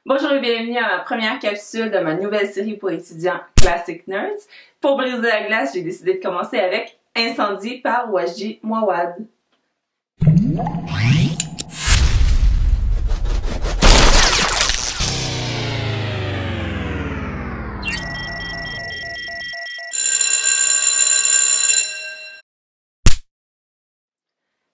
Bonjour et bienvenue à ma première capsule de ma nouvelle série pour étudiants Classic Nerds. Pour briser la glace, j'ai décidé de commencer avec Incendie par Wajdi Mouawad.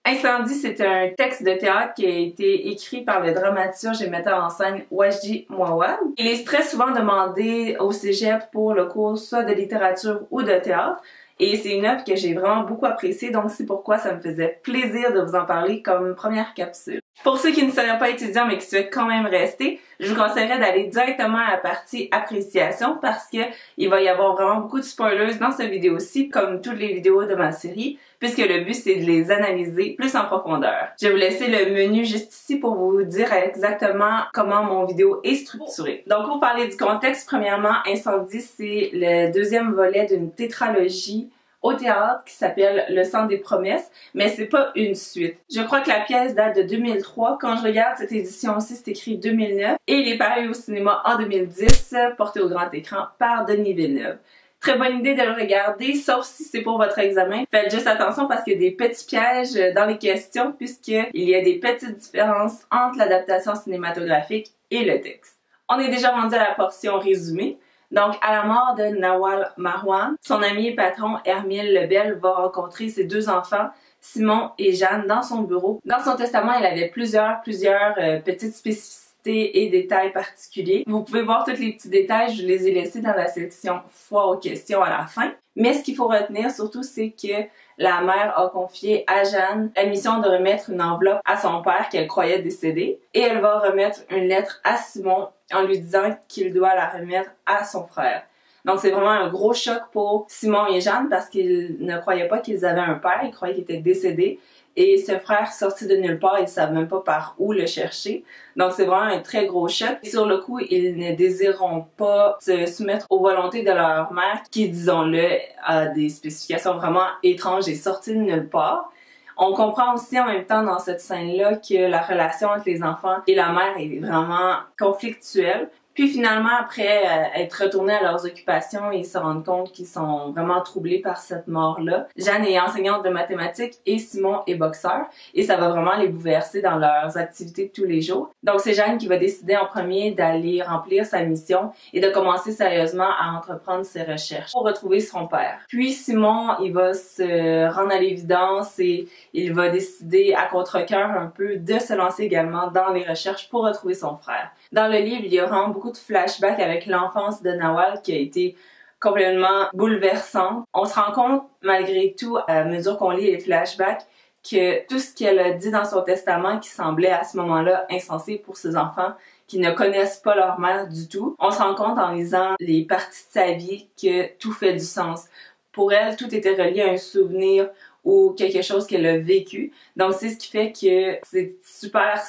Incendie, c'est un texte de théâtre qui a été écrit par le dramaturge et metteur en scène Wajdi Mouawad. Il est très souvent demandé au cégep pour le cours soit de littérature ou de théâtre. Et c'est une œuvre que j'ai vraiment beaucoup appréciée, donc c'est pourquoi ça me faisait plaisir de vous en parler comme première capsule. Pour ceux qui ne seraient pas étudiants mais qui souhaitent quand même rester, je vous conseillerais d'aller directement à la partie appréciation parce que il va y avoir vraiment beaucoup de spoilers dans cette vidéo-ci, comme toutes les vidéos de ma série, puisque le but c'est de les analyser plus en profondeur. Je vais vous laisser le menu juste ici pour vous dire exactement comment mon vidéo est structurée. Donc pour parler du contexte, premièrement, Incendie, c'est le deuxième volet d'une tétralogie au théâtre qui s'appelle Le Sang des promesses, mais c'est pas une suite. Je crois que la pièce date de 2003. Quand je regarde cette édition-ci, c'est écrit 2009 et il est paru au cinéma en 2010, porté au grand écran par Denis Villeneuve. Très bonne idée de le regarder, sauf si c'est pour votre examen. Faites juste attention parce qu'il y a des petits pièges dans les questions puisqu'il y a des petites différences entre l'adaptation cinématographique et le texte. On est déjà rendu à la portion résumée. Donc, à la mort de Nawal Marwan, son ami et patron Hermile Lebel va rencontrer ses deux enfants, Simon et Jeanne, dans son bureau. Dans son testament, il avait plusieurs petites spécificités et détails particuliers. Vous pouvez voir tous les petits détails, je les ai laissés dans la section foire aux questions à la fin. Mais ce qu'il faut retenir surtout, c'est que la mère a confié à Jeanne la mission de remettre une enveloppe à son père qu'elle croyait décédé et elle va remettre une lettre à Simon en lui disant qu'il doit la remettre à son frère. Donc c'est vraiment un gros choc pour Simon et Jeanne parce qu'ils ne croyaient pas qu'ils avaient un père, ils croyaient qu'il était décédé. Et ce frère sorti de nulle part, ils ne savent même pas par où le chercher. Donc c'est vraiment un très gros choc. Sur le coup, ils ne désireront pas se soumettre aux volontés de leur mère qui, disons-le, a des spécifications vraiment étranges et sorties de nulle part. On comprend aussi en même temps dans cette scène-là que la relation entre les enfants et la mère est vraiment conflictuelle. Puis finalement, après être retournés à leurs occupations, ils se rendent compte qu'ils sont vraiment troublés par cette mort-là. Jeanne est enseignante de mathématiques et Simon est boxeur. Et ça va vraiment les bouleverser dans leurs activités de tous les jours. Donc c'est Jeanne qui va décider en premier d'aller remplir sa mission et de commencer sérieusement à entreprendre ses recherches pour retrouver son père. Puis Simon, il va se rendre à l'évidence et il va décider à contre-cœur un peu de se lancer également dans les recherches pour retrouver son frère. Dans le livre, il y a vraiment beaucoup de flashbacks avec l'enfance de Nawal qui a été complètement bouleversante. On se rend compte, malgré tout, à mesure qu'on lit les flashbacks, que tout ce qu'elle a dit dans son testament qui semblait à ce moment-là insensé pour ses enfants qui ne connaissent pas leur mère du tout, on se rend compte en lisant les parties de sa vie que tout fait du sens. Pour elle, tout était relié à un souvenir ou quelque chose qu'elle a vécu. Donc c'est ce qui fait que c'est super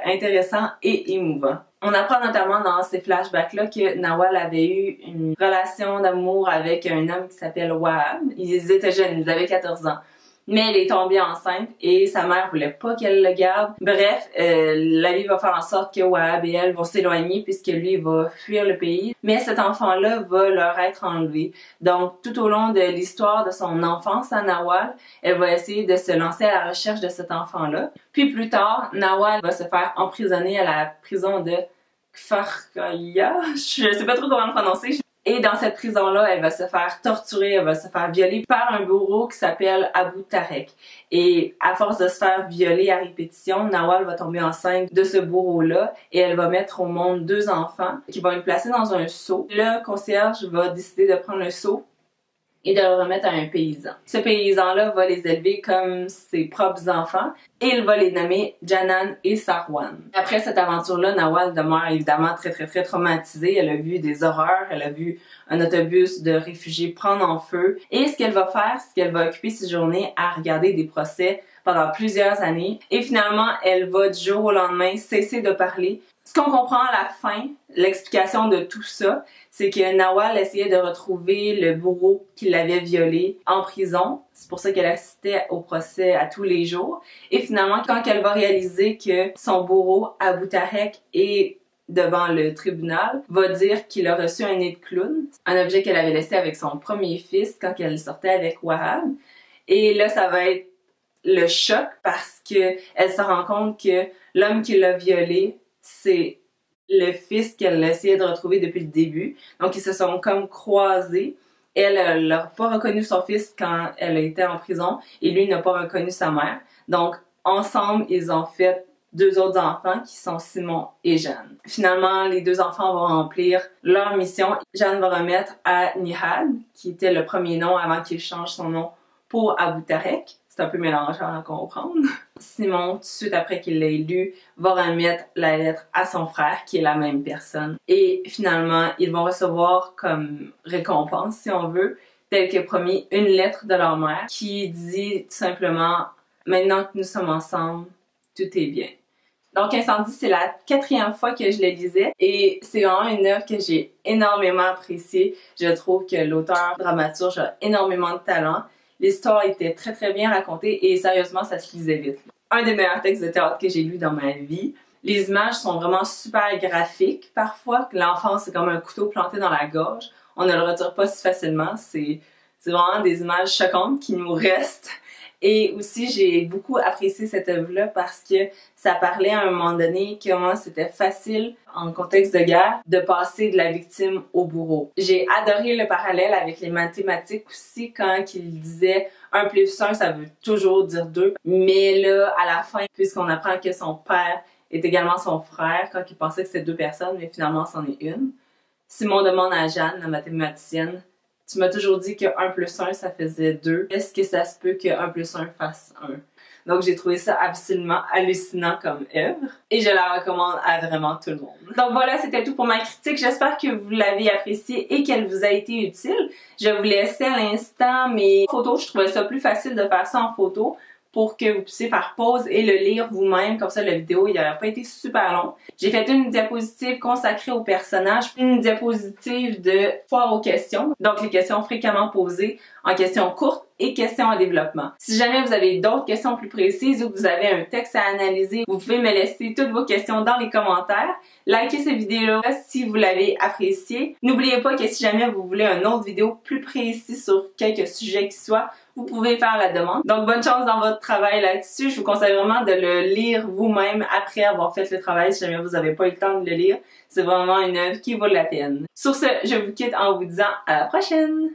intéressant et émouvant. On apprend notamment dans ces flashbacks-là que Nawal avait eu une relation d'amour avec un homme qui s'appelle Wahab. Ils étaient jeunes, ils avaient 14 ans. Mais elle est tombée enceinte et sa mère voulait pas qu'elle le garde. Bref, la vie va faire en sorte que Wahab et elle vont s'éloigner puisque lui va fuir le pays. Mais cet enfant-là va leur être enlevé. Donc, tout au long de l'histoire de son enfance à Nawal, elle va essayer de se lancer à la recherche de cet enfant-là. Puis plus tard, Nawal va se faire emprisonner à la prison de Kfarkaya. Je sais pas trop comment le prononcer. Et dans cette prison-là, elle va se faire torturer, elle va se faire violer par un bourreau qui s'appelle Abu Tarek. Et à force de se faire violer à répétition, Nawal va tomber enceinte de ce bourreau-là et elle va mettre au monde deux enfants qui vont être placés dans un seau. Le concierge va décider de prendre le seau et de le remettre à un paysan. Ce paysan-là va les élever comme ses propres enfants et il va les nommer Janan et Sarwan. Après cette aventure-là, Nawal demeure évidemment très traumatisée. Elle a vu des horreurs, elle a vu un autobus de réfugiés prendre en feu. Et ce qu'elle va faire, c'est qu'elle va occuper ses journées à regarder des procès pendant plusieurs années. Et finalement, elle va du jour au lendemain cesser de parler. Ce qu'on comprend à la fin, l'explication de tout ça, c'est que Nawal essayait de retrouver le bourreau qui l'avait violée en prison. C'est pour ça qu'elle assistait au procès à tous les jours. Et finalement, quand elle va réaliser que son bourreau, Abu Tarek, est devant le tribunal, va dire qu'il a reçu un nez de clown, un objet qu'elle avait laissé avec son premier fils quand elle sortait avec Wahab. Et là, ça va être le choc parce que elle se rend compte que l'homme qui l'a violée, c'est le fils qu'elle essayait de retrouver depuis le début. Donc, ils se sont comme croisés. Elle n'a pas reconnu son fils quand elle était en prison et lui n'a pas reconnu sa mère. Donc, ensemble, ils ont fait 2 autres enfants qui sont Simon et Jeanne. Finalement, les 2 enfants vont remplir leur mission. Jeanne va remettre à Nihad, qui était le premier nom avant qu'il change son nom pour Abou Tarek. C'est un peu mélangeant à comprendre. Simon, tout de suite après qu'il l'ait lu, va remettre la lettre à son frère, qui est la même personne. Et finalement, ils vont recevoir comme récompense, si on veut, tel que promis, une lettre de leur mère qui dit tout simplement « Maintenant que nous sommes ensemble, tout est bien ». Donc, Incendie, c'est la 4e fois que je le lisais et c'est vraiment une œuvre que j'ai énormément appréciée. Je trouve que l'auteur dramaturge a énormément de talent. L'histoire était très très bien racontée et sérieusement, ça se lisait vite. Un des meilleurs textes de théâtre que j'ai lu dans ma vie. Les images sont vraiment super graphiques parfois. L'enfant, c'est comme un couteau planté dans la gorge. On ne le retire pas si facilement. C'est vraiment des images choquantes qui nous restent. Et aussi, j'ai beaucoup apprécié cette œuvre-là parce que ça parlait à un moment donné comment c'était facile, en contexte de guerre, de passer de la victime au bourreau. J'ai adoré le parallèle avec les mathématiques aussi, quand il disait 1 plus 1, ça veut toujours dire 2. Mais là, à la fin, puisqu'on apprend que son père est également son frère, quand il pensait que c'était 2 personnes, mais finalement, c'en est une. Simon demande à Jeanne, la mathématicienne, tu m'as toujours dit que 1 plus 1, ça faisait 2. Est-ce que ça se peut que 1 plus 1 fasse 1? Donc, j'ai trouvé ça absolument hallucinant comme œuvre. Et je la recommande à vraiment tout le monde. Donc voilà, c'était tout pour ma critique. J'espère que vous l'avez appréciée et qu'elle vous a été utile. Je vous laissais à l'instant mes photos. Je trouvais ça plus facile de faire ça en photo pour que vous puissiez faire pause et le lire vous-même. Comme ça, la vidéo, il n'aurait pas été super long. J'ai fait une diapositive consacrée aux personnages, une diapositive de foire aux questions, donc les questions fréquemment posées en questions courtes et questions en développement. Si jamais vous avez d'autres questions plus précises ou que vous avez un texte à analyser, vous pouvez me laisser toutes vos questions dans les commentaires. Likez cette vidéo-là si vous l'avez appréciée. N'oubliez pas que si jamais vous voulez une autre vidéo plus précise sur quelque sujet qui soit, vous pouvez faire la demande. Donc, bonne chance dans votre travail là-dessus. Je vous conseille vraiment de le lire vous-même après avoir fait le travail si jamais vous n'avez pas eu le temps de le lire. C'est vraiment une œuvre qui vaut la peine. Sur ce, je vous quitte en vous disant à la prochaine!